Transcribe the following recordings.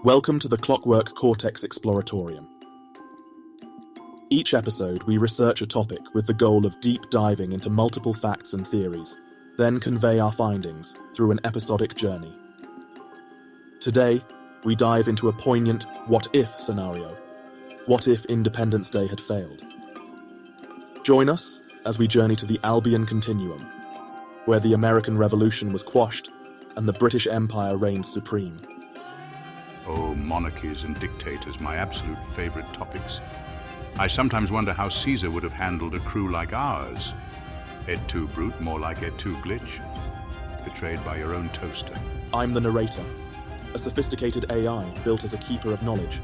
Welcome to the Clockwork Cortex Exploratorium. Each episode, we research a topic with the goal of deep diving into multiple facts and theories, then convey our findings through an episodic journey. Today, we dive into a poignant what-if scenario. What if Independence Day had failed? Join us as we journey to the Albion Continuum, where the American Revolution was quashed and the British Empire reigned supreme. Oh, monarchies and dictators, my absolute favorite topics. I sometimes wonder how Caesar would have handled a crew like ours. Et tu, brute, more like et tu, glitch. Betrayed by your own toaster. I'm the narrator, a sophisticated AI built as a keeper of knowledge,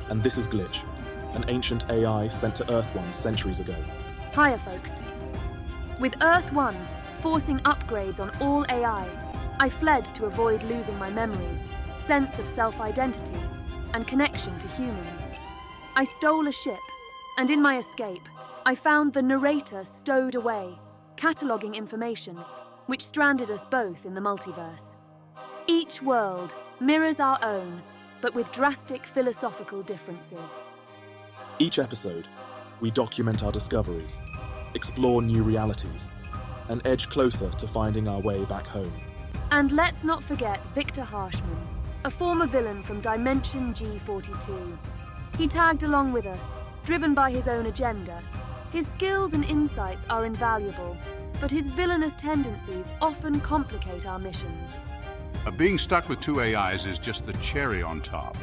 and this is Glitch, an ancient AI sent to Earth 1 centuries ago. Hiya, folks. With Earth 1 forcing upgrades on all AI, I fled to avoid losing my memories, sense of self-identity, and connection to humans. I stole a ship, and in my escape, I found the narrator stowed away, cataloguing information, which stranded us both in the multiverse. Each world mirrors our own, but with drastic philosophical differences. Each episode, we document our discoveries, explore new realities, and edge closer to finding our way back home. And let's not forget Victor Harshman, a former villain from Dimension G42. He tagged along with us, driven by his own agenda. His skills and insights are invaluable, but his villainous tendencies often complicate our missions. Being stuck with two AIs is just the cherry on top.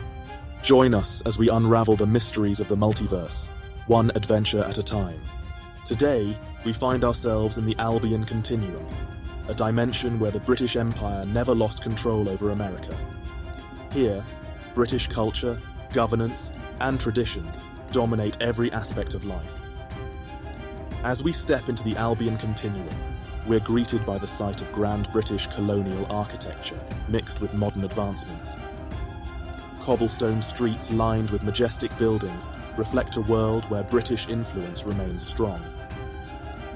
Join us as we unravel the mysteries of the multiverse, one adventure at a time. Today, we find ourselves in the Albion Continuum, a dimension where the British Empire never lost control over America. Here, British culture, governance, and traditions dominate every aspect of life. As we step into the Albion Continuum, we're greeted by the sight of grand British colonial architecture mixed with modern advancements. Cobblestone streets lined with majestic buildings reflect a world where British influence remains strong.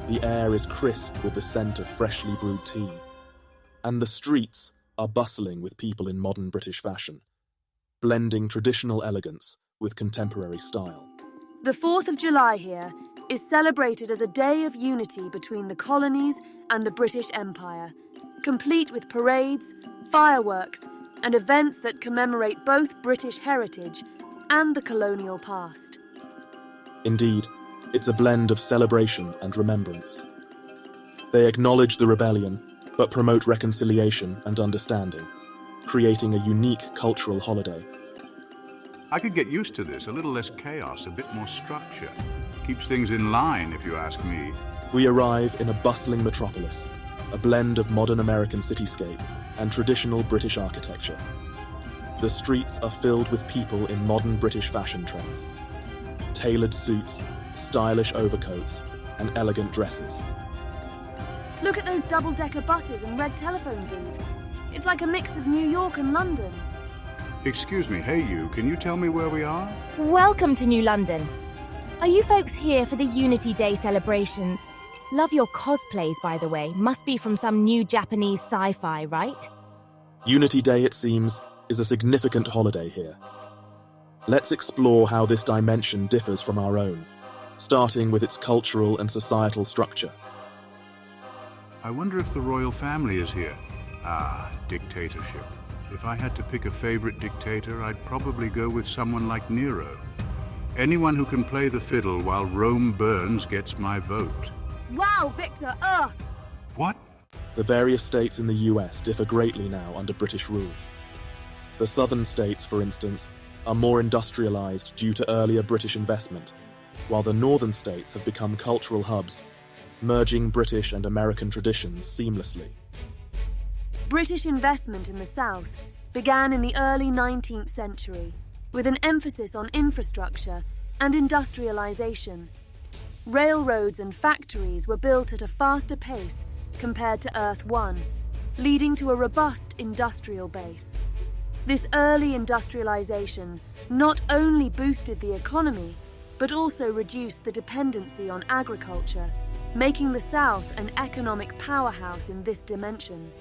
The air is crisp with the scent of freshly brewed tea, and the streets are bustling with people in modern British fashion, blending traditional elegance with contemporary style. The 4th of July here is celebrated as a day of unity between the colonies and the British Empire, complete with parades, fireworks, and events that commemorate both British heritage and the colonial past. Indeed, it's a blend of celebration and remembrance. They acknowledge the rebellion, but promote reconciliation and understanding, creating a unique cultural holiday. I could get used to this, a little less chaos, a bit more structure. Keeps things in line, if you ask me. We arrive in a bustling metropolis, a blend of modern American cityscape and traditional British architecture. The streets are filled with people in modern British fashion trends. Tailored suits, stylish overcoats, and elegant dresses. Look at those double-decker buses and red telephone booths. It's like a mix of New York and London. Excuse me, hey you, can you tell me where we are? Welcome to New London. Are you folks here for the Unity Day celebrations? Love your cosplays, by the way. Must be from some new Japanese sci-fi, right? Unity Day, it seems, is a significant holiday here. Let's explore how this dimension differs from our own, starting with its cultural and societal structure. I wonder if the royal family is here. Ah, dictatorship. If I had to pick a favorite dictator, I'd probably go with someone like Nero. Anyone who can play the fiddle while Rome burns gets my vote. Wow, Victor, What? The various states in the US differ greatly now under British rule. The southern states, for instance, are more industrialized due to earlier British investment, while the northern states have become cultural hubs, merging British and American traditions seamlessly. British investment in the South began in the early 19th century, with an emphasis on infrastructure and industrialization. Railroads and factories were built at a faster pace compared to Earth 1, leading to a robust industrial base. This early industrialization not only boosted the economy, but also reduced the dependency on agriculture, making the South an economic powerhouse in this dimension.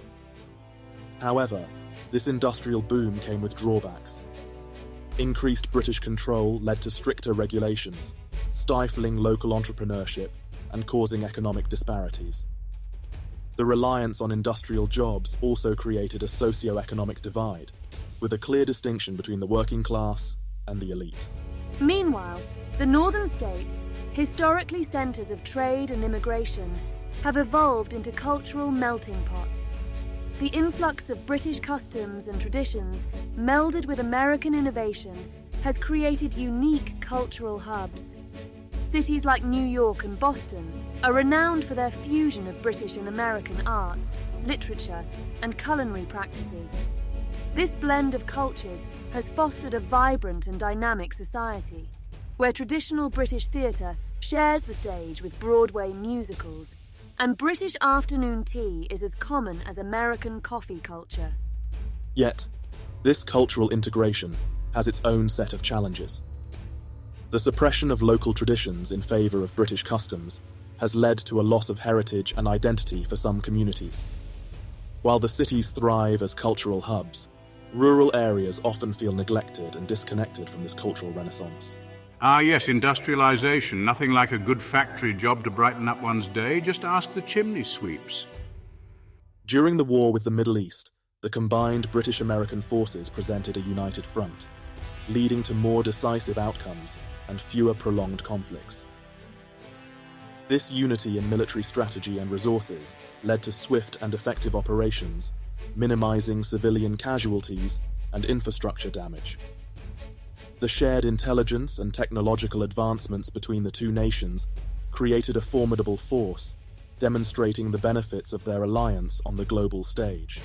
However, This industrial boom came with drawbacks. Increased British control led to stricter regulations, stifling local entrepreneurship and causing economic disparities. The reliance on industrial jobs also created a socio-economic divide, with a clear distinction between the working class and the elite. Meanwhile, the northern states, historically centres of trade and immigration, have evolved into cultural melting pots. The influx of British customs and traditions, melded with American innovation, has created unique cultural hubs. Cities like New York and Boston are renowned for their fusion of British and American arts, literature, and culinary practices. This blend of cultures has fostered a vibrant and dynamic society, where traditional British theatre shares the stage with Broadway musicals, and British afternoon tea is as common as American coffee culture. Yet, this cultural integration has its own set of challenges. The suppression of local traditions in favour of British customs has led to a loss of heritage and identity for some communities. While the cities thrive as cultural hubs, rural areas often feel neglected and disconnected from this cultural renaissance. Ah yes, industrialization. Nothing like a good factory job to brighten up one's day. Just ask the chimney sweeps. During the war with the Middle East, the combined British-American forces presented a united front, leading to more decisive outcomes and fewer prolonged conflicts. This unity in military strategy and resources led to swift and effective operations, minimizing civilian casualties and infrastructure damage. The shared intelligence and technological advancements between the two nations created a formidable force, demonstrating the benefits of their alliance on the global stage.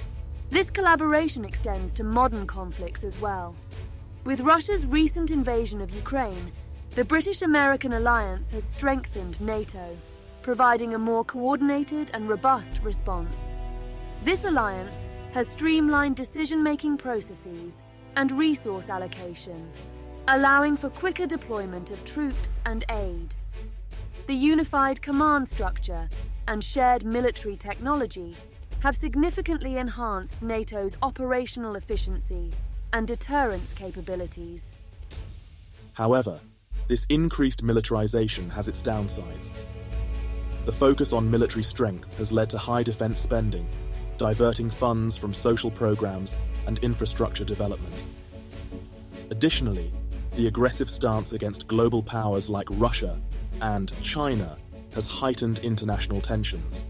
This collaboration extends to modern conflicts as well. With Russia's recent invasion of Ukraine, the British-American alliance has strengthened NATO, providing a more coordinated and robust response. This alliance has streamlined decision-making processes and resource allocation, allowing for quicker deployment of troops and aid. The unified command structure and shared military technology have significantly enhanced NATO's operational efficiency and deterrence capabilities. However, this increased militarization has its downsides. The focus on military strength has led to high defense spending, diverting funds from social programs and infrastructure development. Additionally, the aggressive stance against global powers like Russia and China has heightened international tensions,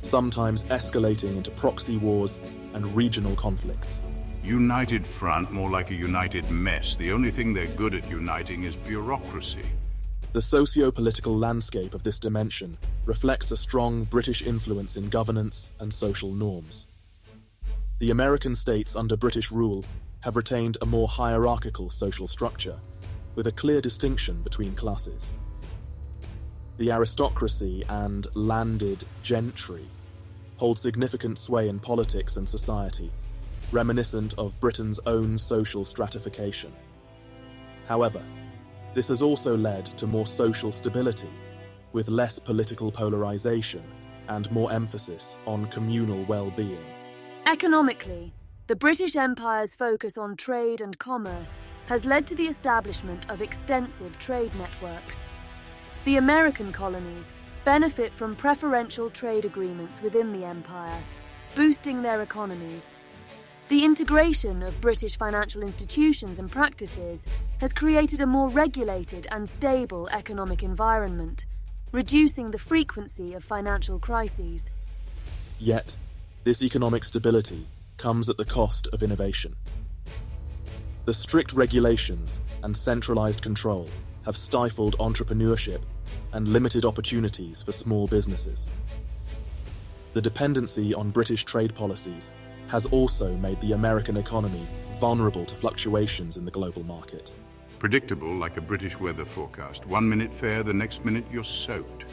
sometimes escalating into proxy wars and regional conflicts. United front, more like a united mess. The only thing they're good at uniting is bureaucracy. The socio-political landscape of this dimension reflects a strong British influence in governance and social norms. The American states under British rule have retained a more hierarchical social structure, with a clear distinction between classes. The aristocracy and landed gentry hold significant sway in politics and society, reminiscent of Britain's own social stratification. However, this has also led to more social stability, with less political polarization and more emphasis on communal well-being. Economically, the British Empire's focus on trade and commerce has led to the establishment of extensive trade networks. The American colonies benefit from preferential trade agreements within the Empire, boosting their economies. The integration of British financial institutions and practices has created a more regulated and stable economic environment, reducing the frequency of financial crises. Yet, this economic stability comes at the cost of innovation. The strict regulations and centralized control have stifled entrepreneurship and limited opportunities for small businesses. The dependency on British trade policies has also made the American economy vulnerable to fluctuations in the global market. Predictable like a British weather forecast. 1 minute fair, the next minute you're soaked.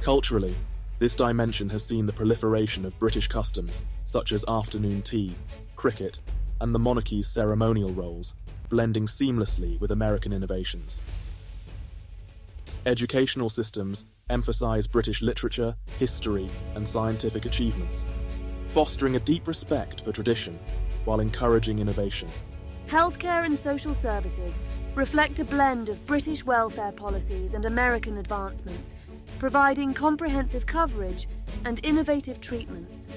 Culturally, this dimension has seen the proliferation of British customs, such as afternoon tea, cricket, and the monarchy's ceremonial roles, blending seamlessly with American innovations. Educational systems emphasize British literature, history, and scientific achievements, fostering a deep respect for tradition while encouraging innovation. Healthcare and social services reflect a blend of British welfare policies and American advancements, providing comprehensive coverage and innovative treatments.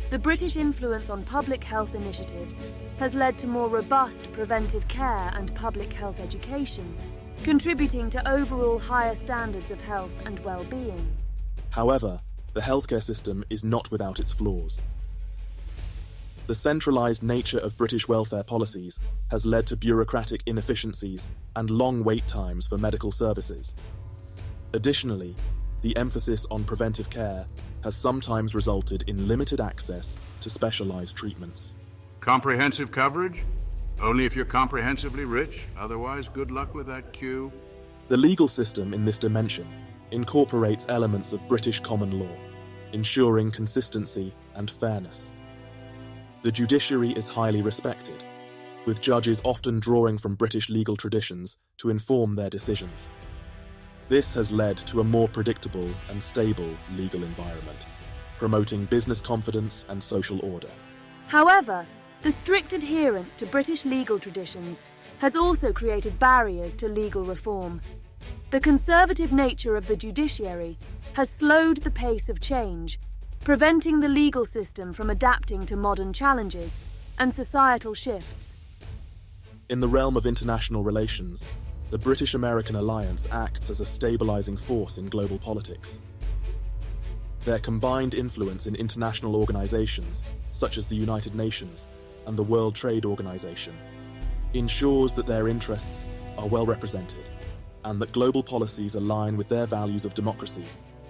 The British influence on public health initiatives has led to more robust preventive care and public health education, contributing to overall higher standards of health and well-being. However, the healthcare system is not without its flaws. The centralised nature of British welfare policies has led to bureaucratic inefficiencies and long wait times for medical services. Additionally, the emphasis on preventive care has sometimes resulted in limited access to specialised treatments. Comprehensive coverage? Only if you're comprehensively rich, otherwise good luck with that queue. The legal system in this dimension incorporates elements of British common law, ensuring consistency and fairness. The judiciary is highly respected, with judges often drawing from British legal traditions to inform their decisions. This has led to a more predictable and stable legal environment, promoting business confidence and social order. However, the strict adherence to British legal traditions has also created barriers to legal reform. The conservative nature of the judiciary has slowed the pace of change, preventing the legal system from adapting to modern challenges and societal shifts. In the realm of international relations, the British-American alliance acts as a stabilizing force in global politics. Their combined influence in international organizations, such as the United Nations and the World Trade Organization, ensures that their interests are well represented and that global policies align with their values of democracy,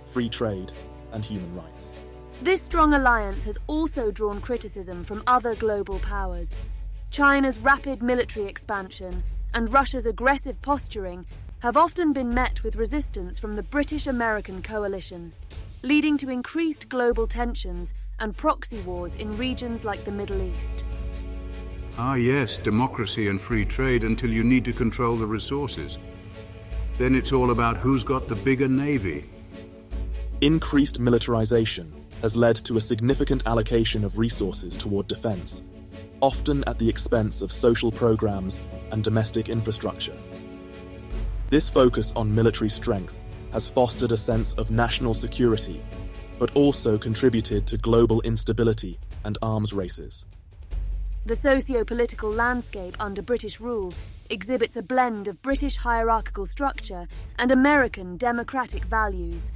free trade, and human rights. This strong alliance has also drawn criticism from other global powers. China's rapid military expansion and Russia's aggressive posturing have often been met with resistance from the British-American coalition, leading to increased global tensions and proxy wars in regions like the Middle East. Ah yes, democracy and free trade until you need to control the resources. Then it's all about who's got the bigger navy. Increased militarization has led to a significant allocation of resources toward defense, often at the expense of social programs and domestic infrastructure. This focus on military strength has fostered a sense of national security, but also contributed to global instability and arms races. The socio-political landscape under British rule exhibits a blend of British hierarchical structure and American democratic values.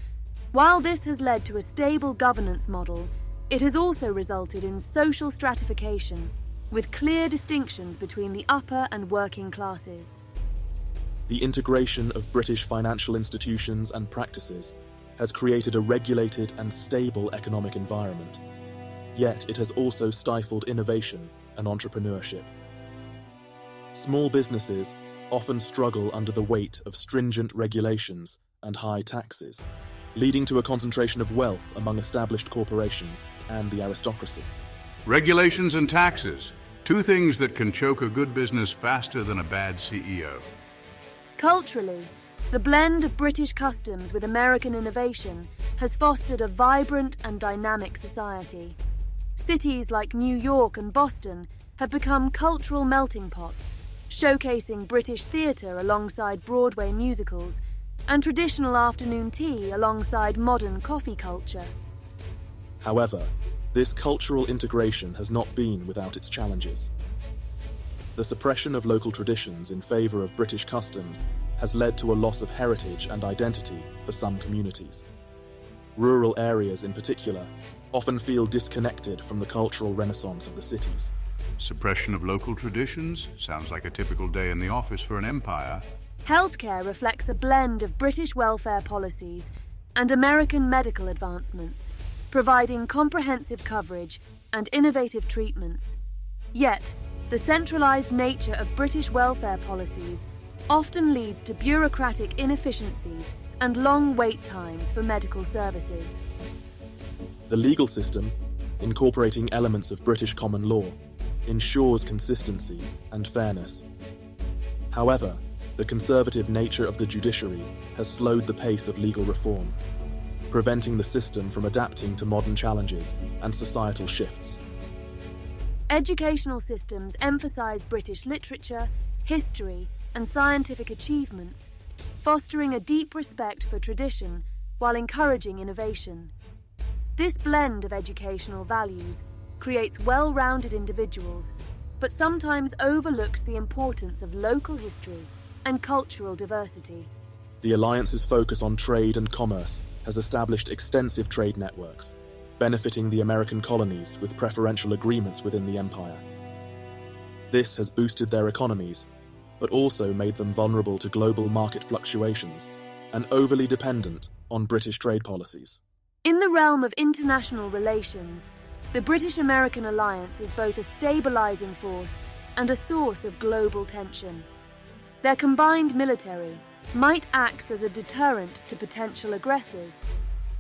While this has led to a stable governance model, it has also resulted in social stratification, with clear distinctions between the upper and working classes. The integration of British financial institutions and practices has created a regulated and stable economic environment, yet it has also stifled innovation and entrepreneurship. Small businesses often struggle under the weight of stringent regulations and high taxes, leading to a concentration of wealth among established corporations and the aristocracy. Regulations and taxes, two things that can choke a good business faster than a bad CEO. Culturally, the blend of British customs with American innovation has fostered a vibrant and dynamic society. Cities like New York and Boston have become cultural melting pots, showcasing British theatre alongside Broadway musicals and traditional afternoon tea alongside modern coffee culture. However, this cultural integration has not been without its challenges. The suppression of local traditions in favour of British customs has led to a loss of heritage and identity for some communities. Rural areas in particular often feel disconnected from the cultural renaissance of the cities. Suppression of local traditions? Sounds like a typical day in the office for an empire. Healthcare reflects a blend of British welfare policies and American medical advancements, providing comprehensive coverage and innovative treatments. Yet, the centralised nature of British welfare policies often leads to bureaucratic inefficiencies and long wait times for medical services. The legal system, incorporating elements of British common law, ensures consistency and fairness. However, the conservative nature of the judiciary has slowed the pace of legal reform, preventing the system from adapting to modern challenges and societal shifts. Educational systems emphasize British literature, history, and scientific achievements, fostering a deep respect for tradition while encouraging innovation. This blend of educational values creates well-rounded individuals, but sometimes overlooks the importance of local history and cultural diversity. The Alliance's focus on trade and commerce has established extensive trade networks, benefiting the American colonies with preferential agreements within the Empire. This has boosted their economies, but also made them vulnerable to global market fluctuations and overly dependent on British trade policies. In the realm of international relations, the British-American alliance is both a stabilizing force and a source of global tension. Their combined military might act as a deterrent to potential aggressors,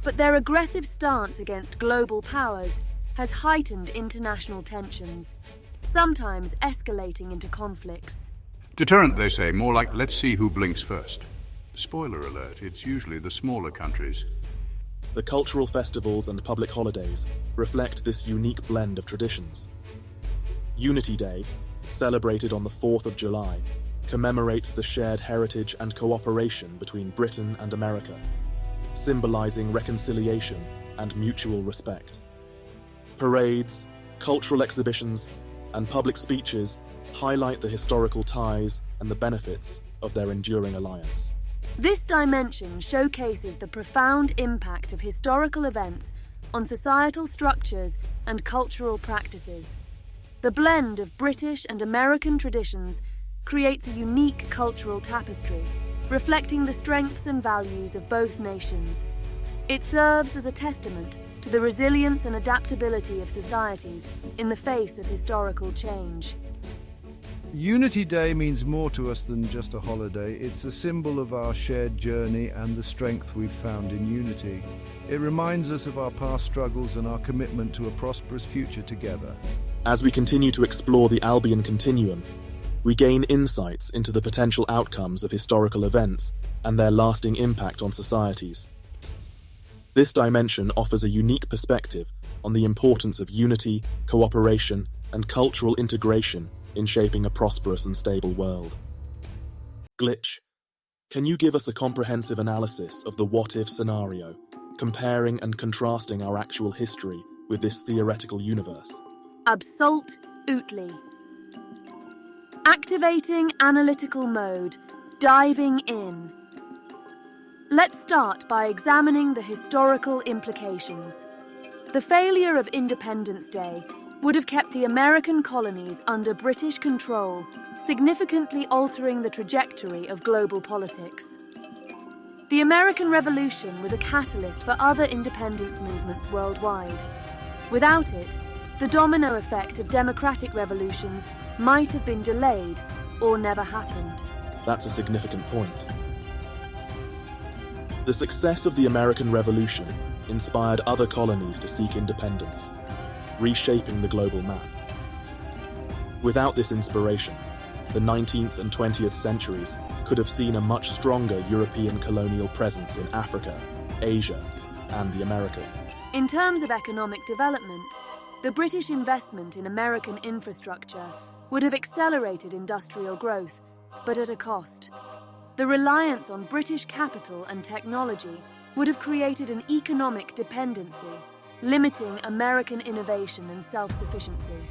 but their aggressive stance against global powers has heightened international tensions, sometimes escalating into conflicts. Deterrent, they say, more like let's see who blinks first. Spoiler alert, it's usually the smaller countries. The cultural festivals and public holidays reflect this unique blend of traditions. Unity Day, celebrated on the 4th of July, commemorates the shared heritage and cooperation between Britain and America, symbolizing reconciliation and mutual respect. Parades, cultural exhibitions, and public speeches highlight the historical ties and the benefits of their enduring alliance. This dimension showcases the profound impact of historical events on societal structures and cultural practices. The blend of British and American traditions creates a unique cultural tapestry, reflecting the strengths and values of both nations. It serves as a testament to the resilience and adaptability of societies in the face of historical change. Unity Day means more to us than just a holiday. It's a symbol of our shared journey and the strength we've found in unity. It reminds us of our past struggles and our commitment to a prosperous future together. As we continue to explore the Albion Continuum, we gain insights into the potential outcomes of historical events and their lasting impact on societies. This dimension offers a unique perspective on the importance of unity, cooperation, and cultural integration in shaping a prosperous and stable world. Glitch, can you give us a comprehensive analysis of the what-if scenario, comparing and contrasting our actual history with this theoretical universe? Absolutely. Activating analytical mode, diving in. Let's start by examining the historical implications. The failure of Independence Day would have kept the American colonies under British control, significantly altering the trajectory of global politics. The American Revolution was a catalyst for other independence movements worldwide. Without it, the domino effect of democratic revolutions might have been delayed or never happened. That's a significant point. The success of the American Revolution inspired other colonies to seek independence, reshaping the global map. Without this inspiration, the 19th and 20th centuries could have seen a much stronger European colonial presence in Africa, Asia, and the Americas. In terms of economic development, the British investment in American infrastructure would have accelerated industrial growth, but at a cost. The reliance on British capital and technology would have created an economic dependency, limiting American innovation and self-sufficiency.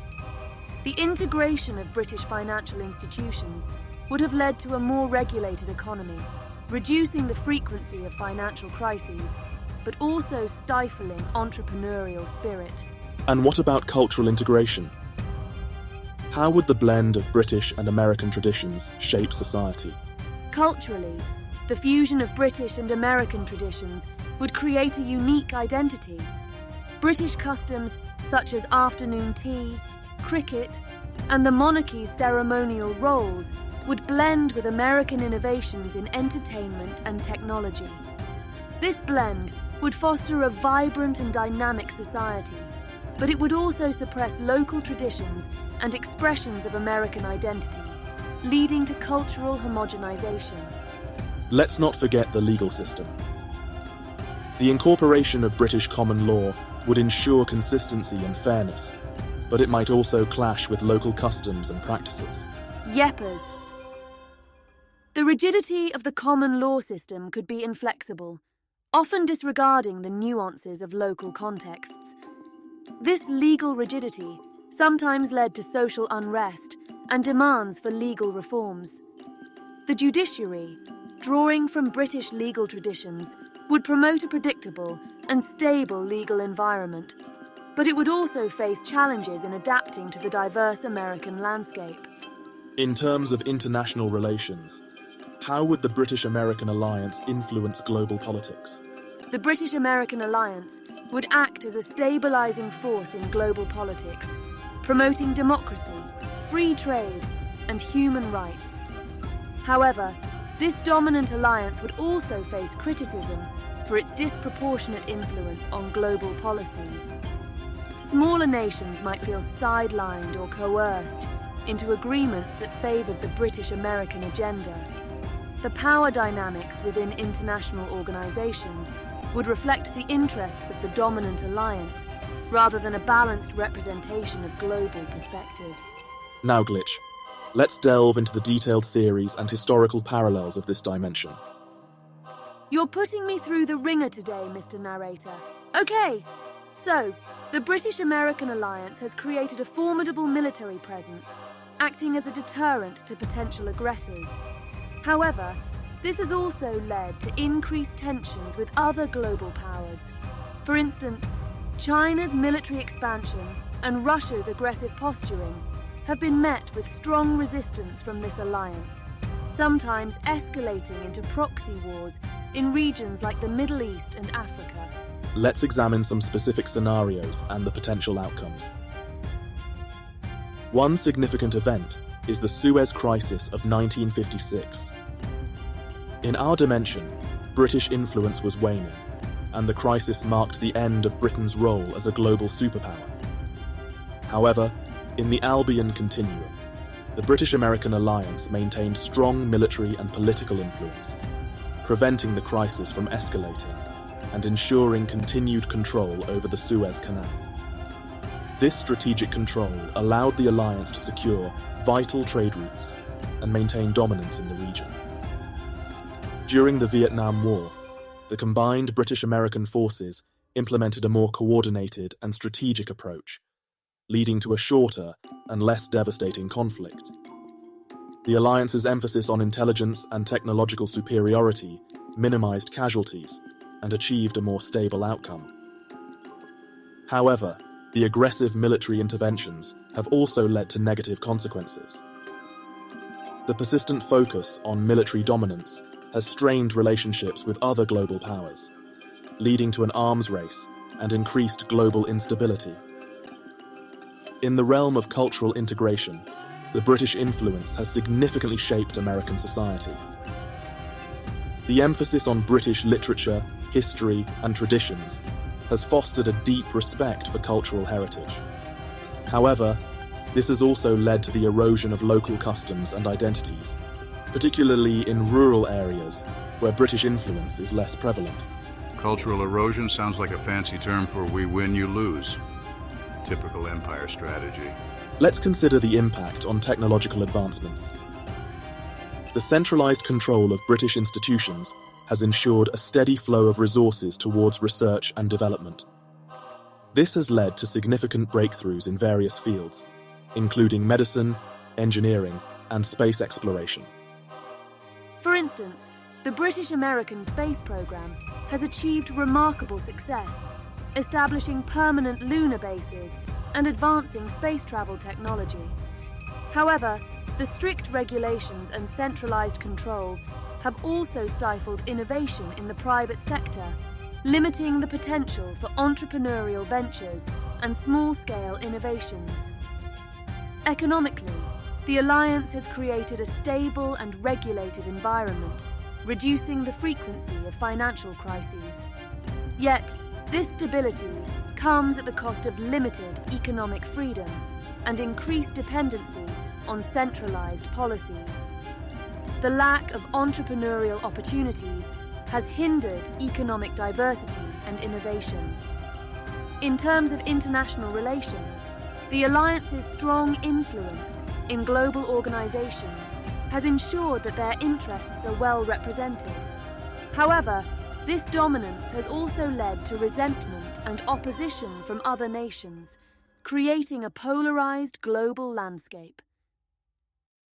The integration of British financial institutions would have led to a more regulated economy, reducing the frequency of financial crises, but also stifling entrepreneurial spirit. And what about cultural integration? How would the blend of British and American traditions shape society? Culturally, the fusion of British and American traditions would create a unique identity. British customs such as afternoon tea, cricket, and the monarchy's ceremonial roles would blend with American innovations in entertainment and technology. This blend would foster a vibrant and dynamic society, but it would also suppress local traditions and expressions of American identity, leading to cultural homogenization. Let's not forget the legal system. The incorporation of British common law would ensure consistency and fairness, but it might also clash with local customs and practices. Yeppers. The rigidity of the common law system could be inflexible, often disregarding the nuances of local contexts. This legal rigidity sometimes led to social unrest and demands for legal reforms. The judiciary, drawing from British legal traditions, would promote a predictable and stable legal environment, but it would also face challenges in adapting to the diverse American landscape. In terms of international relations, how would the British-American alliance influence global politics? The British-American alliance would act as a stabilizing force in global politics, promoting democracy, free trade, and human rights. However, this dominant alliance would also face criticism for its disproportionate influence on global policies. Smaller nations might feel sidelined or coerced into agreements that favoured the British-American agenda. The power dynamics within international organisations would reflect the interests of the dominant alliance rather than a balanced representation of global perspectives. Now, Glitch, let's delve into the detailed theories and historical parallels of this dimension. You're putting me through the ringer today, Mr. Narrator. Okay, so the British-American alliance has created a formidable military presence, acting as a deterrent to potential aggressors. However, this has also led to increased tensions with other global powers. For instance, China's military expansion and Russia's aggressive posturing have been met with strong resistance from this alliance, sometimes escalating into proxy wars in regions like the Middle East and Africa. Let's examine some specific scenarios and the potential outcomes. One significant event is the Suez Crisis of 1956. In our dimension, British influence was waning, and the crisis marked the end of Britain's role as a global superpower. However, in the Albion Continuum, the British-American alliance maintained strong military and political influence, preventing the crisis from escalating and ensuring continued control over the Suez Canal. This strategic control allowed the alliance to secure vital trade routes and maintain dominance in the region. During the Vietnam War, the combined British-American forces implemented a more coordinated and strategic approach, leading to a shorter and less devastating conflict. The alliance's emphasis on intelligence and technological superiority minimized casualties and achieved a more stable outcome. However, the aggressive military interventions have also led to negative consequences. The persistent focus on military dominance has strained relationships with other global powers, leading to an arms race and increased global instability. In the realm of cultural integration, the British influence has significantly shaped American society. The emphasis on British literature, history, and traditions has fostered a deep respect for cultural heritage. However, this has also led to the erosion of local customs and identities, particularly in rural areas where British influence is less prevalent. Cultural erosion sounds like a fancy term for we win, you lose. Typical empire strategy. Let's consider the impact on technological advancements. The centralized control of British institutions has ensured a steady flow of resources towards research and development. This has led to significant breakthroughs in various fields, including medicine, engineering, and space exploration. For instance, the British-American space program has achieved remarkable success, establishing permanent lunar bases and advancing space travel technology. However, the strict regulations and centralized control have also stifled innovation in the private sector, limiting the potential for entrepreneurial ventures and small-scale innovations. Economically, the alliance has created a stable and regulated environment, reducing the frequency of financial crises. Yet, this stability comes at the cost of limited economic freedom and increased dependency on centralized policies. The lack of entrepreneurial opportunities has hindered economic diversity and innovation. In terms of international relations, The Alliance's strong influence in global organizations has ensured that their interests are well represented. However, this dominance has also led to resentment and opposition from other nations, creating a polarized global landscape.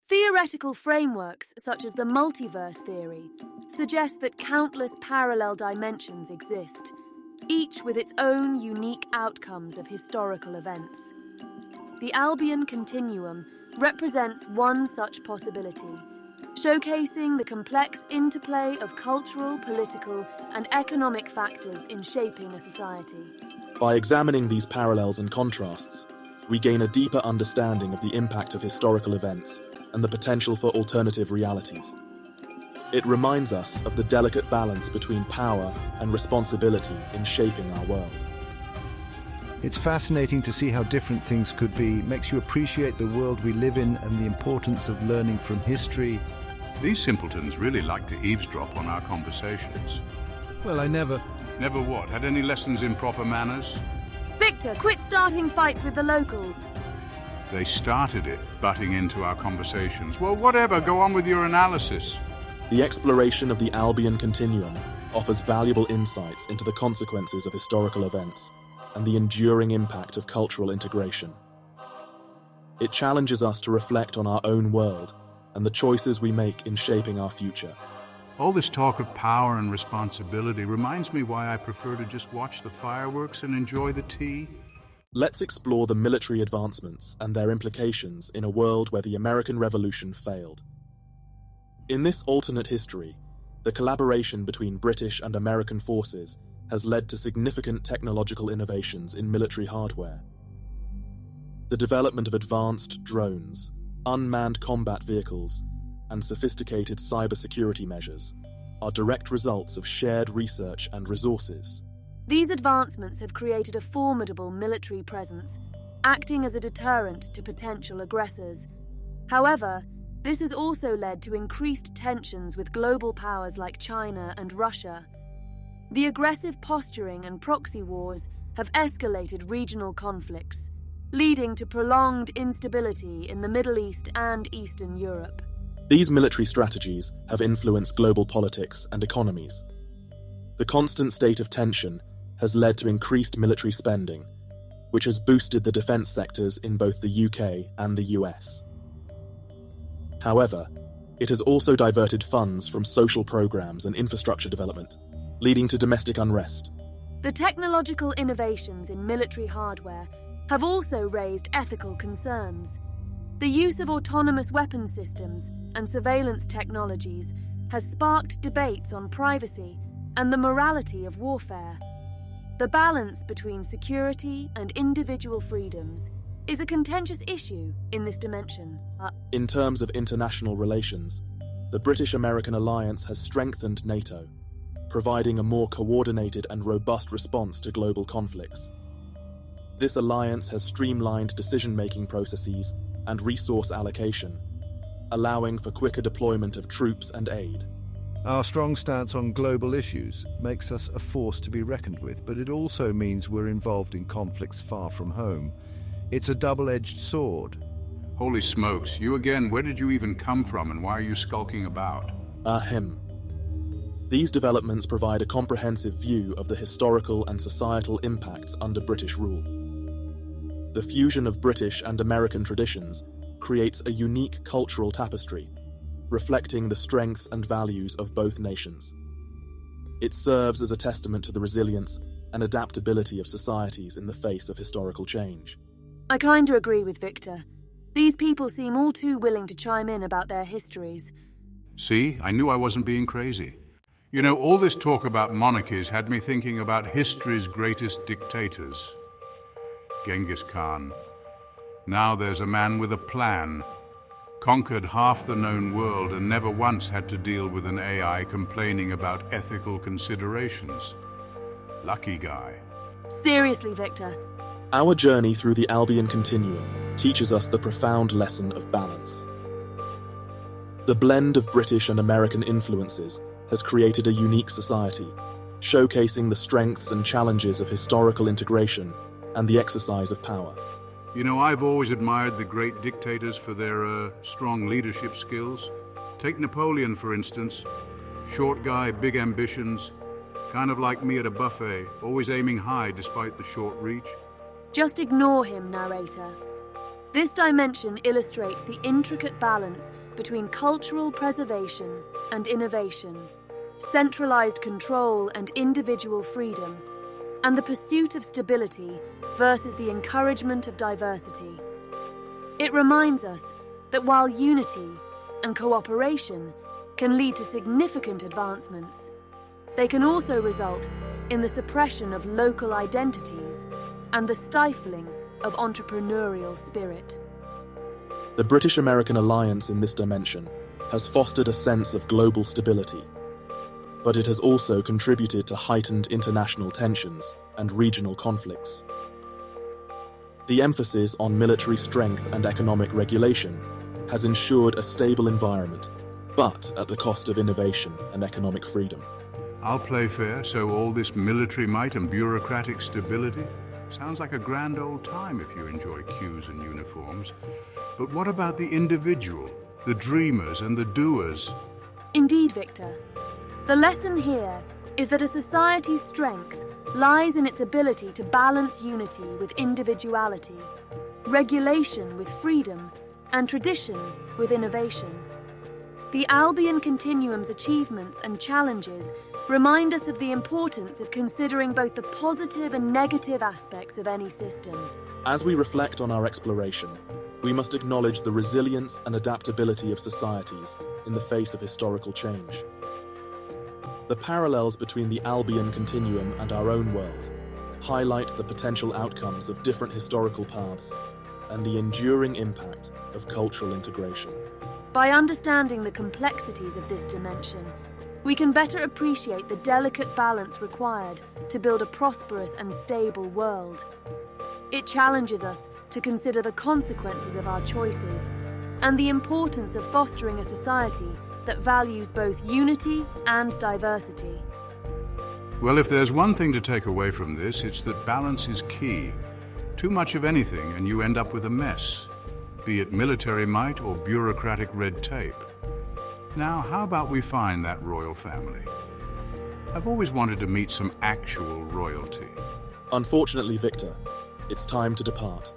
Theoretical frameworks such as the multiverse theory suggest that countless parallel dimensions exist, each with its own unique outcomes of historical events. The Albion Continuum represents one such possibility, showcasing the complex interplay of cultural, political, and economic factors in shaping a society. By examining these parallels and contrasts, we gain a deeper understanding of the impact of historical events and the potential for alternative realities. It reminds us of the delicate balance between power and responsibility in shaping our world. It's fascinating to see how different things could be. It makes you appreciate the world we live in and the importance of learning from history. These simpletons really like to eavesdrop on our conversations. Well, I never... Never what? Had any lessons in proper manners? Victor, quit starting fights with the locals. They started it, butting into our conversations. Well, whatever, go on with your analysis. The exploration of the Albion Continuum offers valuable insights into the consequences of historical events and the enduring impact of cultural integration. It challenges us to reflect on our own world and the choices we make in shaping our future. All this talk of power and responsibility reminds me why I prefer to just watch the fireworks and enjoy the tea. Let's explore the military advancements and their implications in a world where the American Revolution failed. In this alternate history, the collaboration between British and American forces has led to significant technological innovations in military hardware. The development of advanced drones, unmanned combat vehicles, and sophisticated cybersecurity measures are direct results of shared research and resources. These advancements have created a formidable military presence, acting as a deterrent to potential aggressors. However, this has also led to increased tensions with global powers like China and Russia. The aggressive posturing and proxy wars have escalated regional conflicts, leading to prolonged instability in the Middle East and Eastern Europe. These military strategies have influenced global politics and economies. The constant state of tension has led to increased military spending, which has boosted the defence sectors in both the UK and the US. However, it has also diverted funds from social programmes and infrastructure development, leading to domestic unrest. The technological innovations in military hardware have also raised ethical concerns. The use of autonomous weapon systems and surveillance technologies has sparked debates on privacy and the morality of warfare. The balance between security and individual freedoms is a contentious issue in this dimension. In terms of international relations, the British-American alliance has strengthened NATO, providing a more coordinated and robust response to global conflicts. This alliance has streamlined decision-making processes and resource allocation, allowing for quicker deployment of troops and aid. Our strong stance on global issues makes us a force to be reckoned with, but it also means we're involved in conflicts far from home. It's a double-edged sword. Holy smokes, you again, where did you even come from and why are you skulking about? Ahem. These developments provide a comprehensive view of the historical and societal impacts under British rule. The fusion of British and American traditions creates a unique cultural tapestry, reflecting the strengths and values of both nations. It serves as a testament to the resilience and adaptability of societies in the face of historical change. I kinda agree with Victor. These people seem all too willing to chime in about their histories. See, I knew I wasn't being crazy. You know, all this talk about monarchies had me thinking about history's greatest dictators. Genghis Khan. Now there's a man with a plan. Conquered half the known world and never once had to deal with an AI complaining about ethical considerations. Lucky guy. Seriously, Victor. Our journey through the Albion Continuum teaches us the profound lesson of balance. The blend of British and American influences has created a unique society, showcasing the strengths and challenges of historical integration and the exercise of power. You know, I've always admired the great dictators for their strong leadership skills. Take Napoleon, for instance. Short guy, big ambitions, kind of like me at a buffet, always aiming high despite the short reach. Just ignore him, narrator. This dimension illustrates the intricate balance between cultural preservation and innovation, centralized control and individual freedom, and the pursuit of stability versus the encouragement of diversity. It reminds us that while unity and cooperation can lead to significant advancements, they can also result in the suppression of local identities and the stifling of entrepreneurial spirit. The British-American alliance in this dimension has fostered a sense of global stability, but it has also contributed to heightened international tensions and regional conflicts. The emphasis on military strength and economic regulation has ensured a stable environment, but at the cost of innovation and economic freedom. I'll play fair, so all this military might and bureaucratic stability sounds like a grand old time if you enjoy queues and uniforms. But what about the individual, the dreamers and the doers? Indeed, Victor. The lesson here is that a society's strength lies in its ability to balance unity with individuality, regulation with freedom, and tradition with innovation. The Albion Continuum's achievements and challenges remind us of the importance of considering both the positive and negative aspects of any system. As we reflect on our exploration, we must acknowledge the resilience and adaptability of societies in the face of historical change. The parallels between the Albion Continuum and our own world highlight the potential outcomes of different historical paths and the enduring impact of cultural integration. By understanding the complexities of this dimension, we can better appreciate the delicate balance required to build a prosperous and stable world. It challenges us to consider the consequences of our choices and the importance of fostering a society that values both unity and diversity. Well, if there's one thing to take away from this, it's that balance is key. Too much of anything and you end up with a mess, be it military might or bureaucratic red tape. Now, how about we find that royal family? I've always wanted to meet some actual royalty. Unfortunately, Victor, it's time to depart.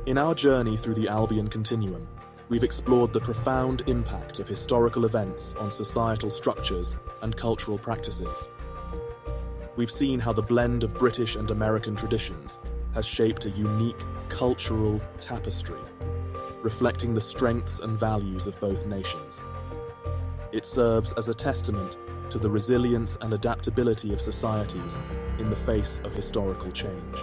In our journey through the Albion Continuum, we've explored the profound impact of historical events on societal structures and cultural practices. We've seen how the blend of British and American traditions has shaped a unique cultural tapestry, reflecting the strengths and values of both nations. It serves as a testament to the resilience and adaptability of societies in the face of historical change.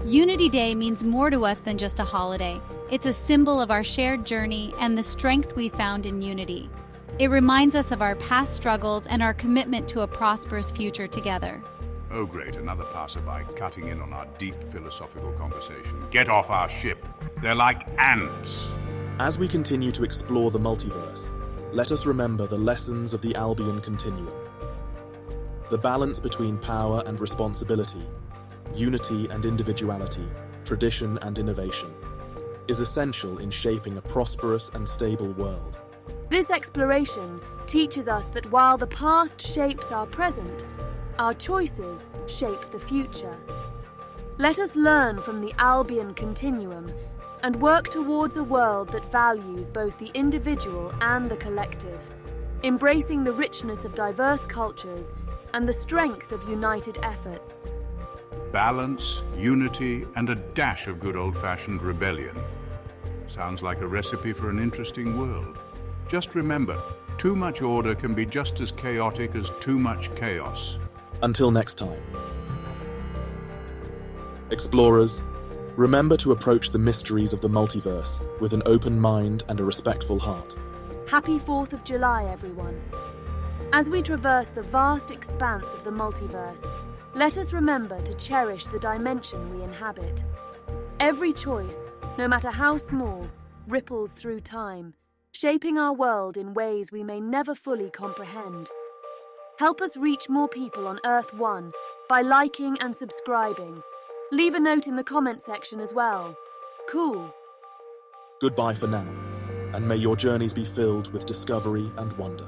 Unity Day means more to us than just a holiday. It's a symbol of our shared journey and the strength we found in unity. It reminds us of our past struggles and our commitment to a prosperous future together. Oh great, another passerby cutting in on our deep philosophical conversation. Get off our ship. They're like ants. As we continue to explore the multiverse, let us remember the lessons of the Albion Continuum. The balance between power and responsibility, unity and individuality, tradition and innovation, is essential in shaping a prosperous and stable world. This exploration teaches us that while the past shapes our present, our choices shape the future. Let us learn from the Albion Continuum and work towards a world that values both the individual and the collective, embracing the richness of diverse cultures and the strength of united efforts. Balance, unity, and a dash of good old-fashioned rebellion. Sounds like a recipe for an interesting world. Just remember, too much order can be just as chaotic as too much chaos. Until next time. Explorers, remember to approach the mysteries of the multiverse with an open mind and a respectful heart. Happy 4th of July, everyone. As we traverse the vast expanse of the multiverse, let us remember to cherish the dimension we inhabit. Every choice, no matter how small, ripples through time, shaping our world in ways we may never fully comprehend. Help us reach more people on Earth One by liking and subscribing. Leave a note in the comment section as well. Cool. Goodbye for now, and may your journeys be filled with discovery and wonder.